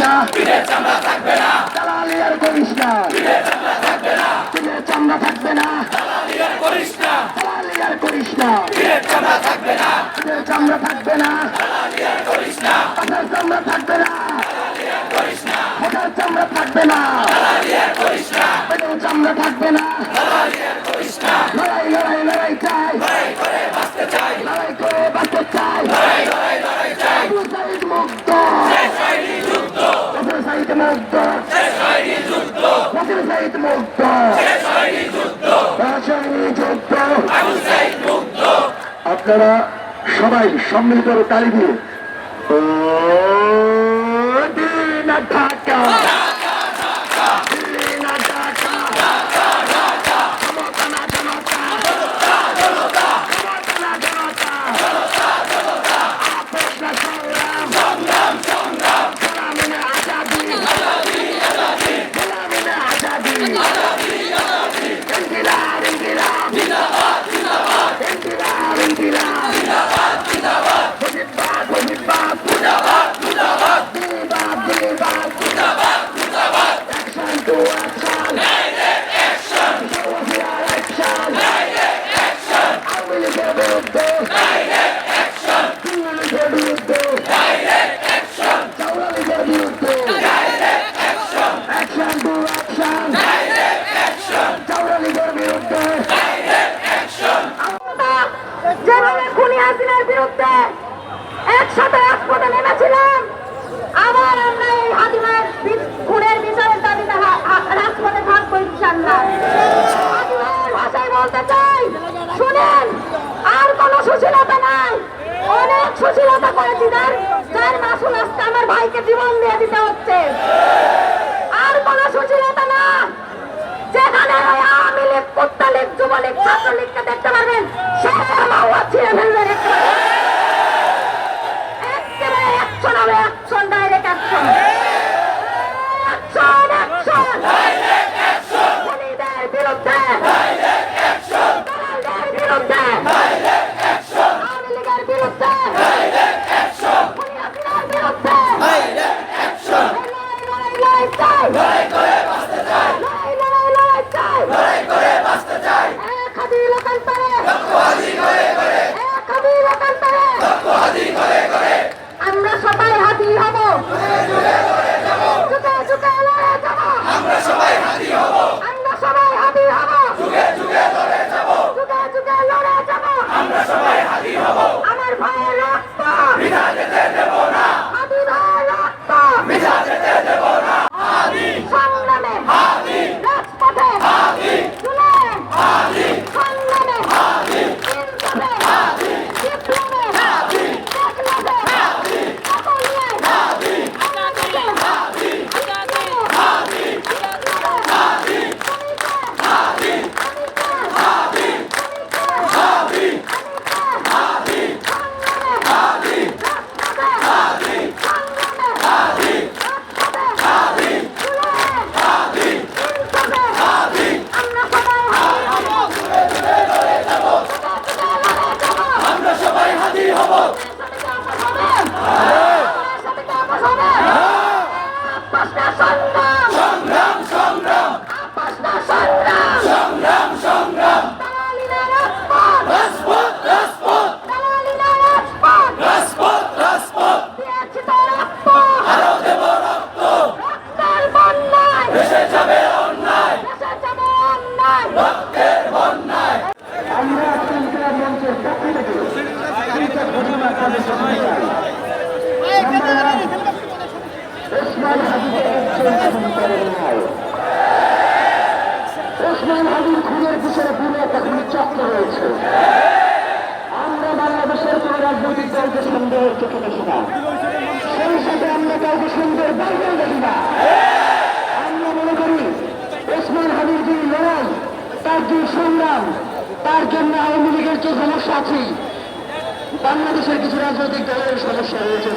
না, দালালি আর করিস না, দিনের চামড়া থাকবে না, দালালি আর করিস না, দিনের চামড়া থাকবে না, পাঠার চামড়া থাকবে না, ভোটার চামড়া থাকবে না, পেটের চামড়া থাকবে না, লড়াই লড়াই লড়াই চাই, লড়াই করে বাঁচতে চাই, আবু সাইদ মুক্ত, আবু সাইদ মুক্ত, আবু সাইদ মুক্ত, আপনারা সবাই সম্মিলিত তালি দিয়ে ঢাকা বিরুদ্ধে একসাথে রাজপথে নেমেছিলাম। আবার আমরা এই হাতিমার খুনের বিচারের দাবিতে রাজপথে থাকবো ইনশাআল্লাহ। হাতিমার ভাষায় বলতে চাই, শুনেন, আর কোন সুশীলতা নাই, অনেক সুশীলতা করেছি, যার মাসুল আজকে আমার ভাইকে জীবন দিয়ে দিতে হচ্ছে। আর কোন সুশীলতা না, যেখানে আওয়ামী লীগ, কুত্তা লীগ, যুবলীগ, ছাত্রলীগকে দেখতে পারবেন, সে মাওয়া ছিঁড়ে ফেলবেন একেবারে অ্যাকশন হবে, অ্যাকশন, ডাইরেক্ট অ্যাকশন, খুনিদের বিরুদ্ধে, দালালদের বিরুদ্ধে, আওয়ামী লীগের বিরুদ্ধে, খুনি হাসিনার বিরুদ্ধে লড়াই চাই, লড়াই করে বাঁচতে চাই। এক হাতি লোকান্তরে, আমরা সবাই হাতি হব, যুগে যুগে লড়ে যাব, আমরা সবাই হাতি হব, যুগে যুগে লড়ে যাব, আমার ভাইয়ের রক্ত বৃথা যেতে দেব না, হাতি ভাইয়ের রক্ত বৃথা যেতে দেব না, সংগ্রামে রাজপথে তুলে, সংগ্রামে ইনসাফে বিপ্লবে টেকনোলজি সকলিয়ে ওসমান হাদির খুনের পিছনে পুরো একটা খুনের চক্র রয়েছে। আমরা বাংলাদেশের কোন রাজনৈতিক দলকে সন্দেহের চোখে দেখি না, সেই সাথে আমরা কাউকে সন্দেহের বাইরেও দেখি না। আমরা মনে করি ওসমান হাদির যে লড়াই, তার যে সংগ্রাম, তার জন্য আওয়ামী লীগের যে সমস্যা আছে, বাংলাদেশের কিছু রাজনৈতিক দলের সমস্যা রয়েছে,